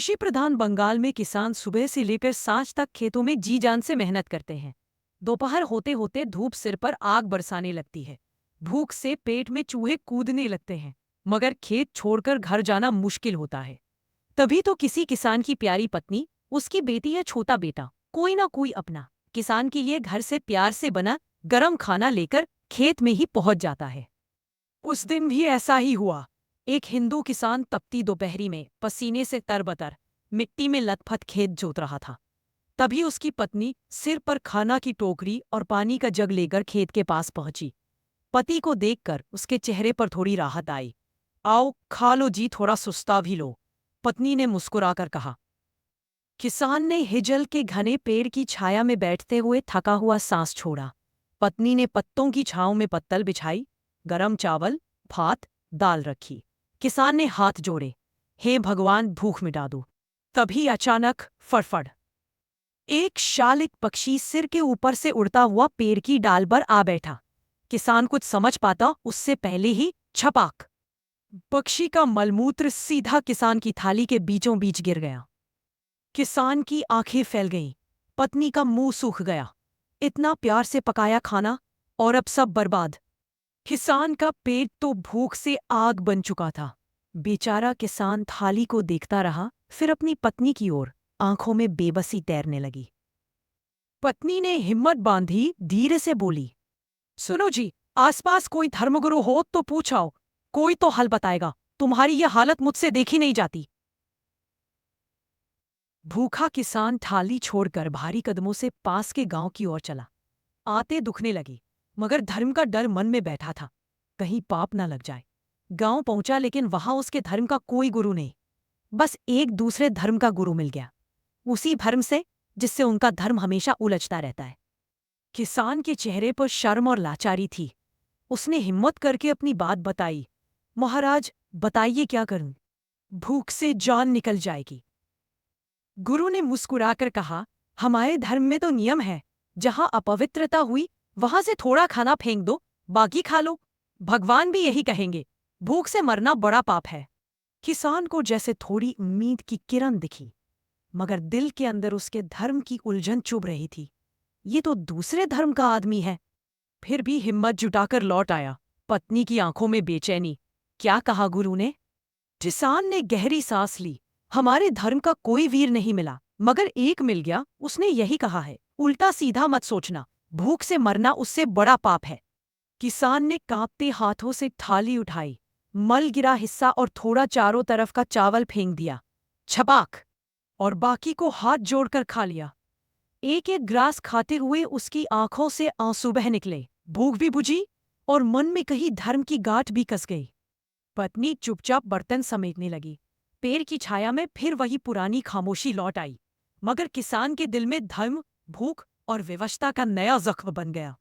कृषि प्रधान बंगाल में किसान सुबह से लेकर सांझ तक खेतों में जी जान से मेहनत करते हैं। दोपहर होते होते धूप सिर पर आग बरसाने लगती है। भूख से पेट में चूहे कूदने लगते हैं, मगर खेत छोड़कर घर जाना मुश्किल होता है। तभी तो किसी किसान की प्यारी पत्नी, उसकी बेटी या छोटा बेटा, कोई ना कोई अपना किसान के लिए घर से प्यार से बना गरम खाना लेकर खेत में ही पहुंच जाता है। उस दिन भी ऐसा ही हुआ। एक हिंदू किसान तपती दोपहरी में पसीने से तरबतर मिट्टी में लथपथ खेत जोत रहा था। तभी उसकी पत्नी सिर पर खाना की टोकरी और पानी का जग लेकर खेत के पास पहुंची। पति को देखकर उसके चेहरे पर थोड़ी राहत आई। आओ खा लो जी, थोड़ा सुस्ता भी लो, पत्नी ने मुस्कुराकर कहा। किसान ने हिजल के घने पेड़ की छाया में बैठते हुए थका हुआ सांस छोड़ा। पत्नी ने पत्तों की छांव में पत्तल बिछाई, गरम चावल, भात, दाल रखी। किसान ने हाथ जोड़े, हे भगवान भूख मिटा दो। तभी अचानक फड़फड़, एक शालिक पक्षी सिर के ऊपर से उड़ता हुआ पेड़ की डाल पर आ बैठा। किसान कुछ समझ पाता उससे पहले ही छपाक, पक्षी का मलमूत्र सीधा किसान की थाली के बीचों बीच गिर गया। किसान की आंखें फैल गईं, पत्नी का मुंह सूख गया। इतना प्यार से पकाया खाना और अब सब बर्बाद। किसान का पेट तो भूख से आग बन चुका था। बेचारा किसान थाली को देखता रहा, फिर अपनी पत्नी की ओर, आंखों में बेबसी तैरने लगी। पत्नी ने हिम्मत बांधी, धीरे से बोली, सुनो जी, आसपास कोई धर्मगुरु हो तो पूछाओ, कोई तो हल बताएगा। तुम्हारी यह हालत मुझसे देखी नहीं जाती। भूखा किसान थाली छोड़कर भारी कदमों से पास के गांव की ओर चला। आते दुखने लगी, मगर धर्म का डर मन में बैठा था, कहीं पाप ना लग जाए। गांव पहुंचा, लेकिन वहां उसके धर्म का कोई गुरु नहीं। बस एक दूसरे धर्म का गुरु मिल गया, उसी धर्म से जिससे उनका धर्म हमेशा उलझता रहता है। किसान के चेहरे पर शर्म और लाचारी थी। उसने हिम्मत करके अपनी बात बताई, महाराज बताइए क्या करूं, भूख से जान निकल जाएगी। गुरु ने मुस्कुराकर कहा, हमारे धर्म में तो नियम है, जहां अपवित्रता हुई वहां से थोड़ा खाना फेंक दो, बाकी खा लो। भगवान भी यही कहेंगे, भूख से मरना बड़ा पाप है। किसान को जैसे थोड़ी उम्मीद की किरण दिखी, मगर दिल के अंदर उसके धर्म की उलझन चुभ रही थी। ये तो दूसरे धर्म का आदमी है। फिर भी हिम्मत जुटाकर लौट आया, पत्नी की आंखों में बेचैनी। क्या कहा गुरु ने? किसान ने गहरी सांस ली। हमारे धर्म का कोई वीर नहीं मिला, मगर एक मिल गया, उसने यही कहा है, उल्टा सीधा मत सोचना, भूख से मरना उससे बड़ा पाप है। किसान ने कांपते हाथों से थाली उठाई, मल गिरा हिस्सा और थोड़ा चारों तरफ का चावल फेंक दिया, छपाक, और बाकी को हाथ जोड़कर खा लिया। एक एक ग्रास खाते हुए उसकी आंखों से आंसू बह निकले। भूख भी बुझी और मन में कहीं धर्म की गांठ भी कस गई। पत्नी चुपचाप बर्तन समेटने लगी। पेड़ की छाया में फिर वही पुरानी खामोशी लौट आई, मगर किसान के दिल में धर्म, भूख और विवशता का नया जख्म बन गया।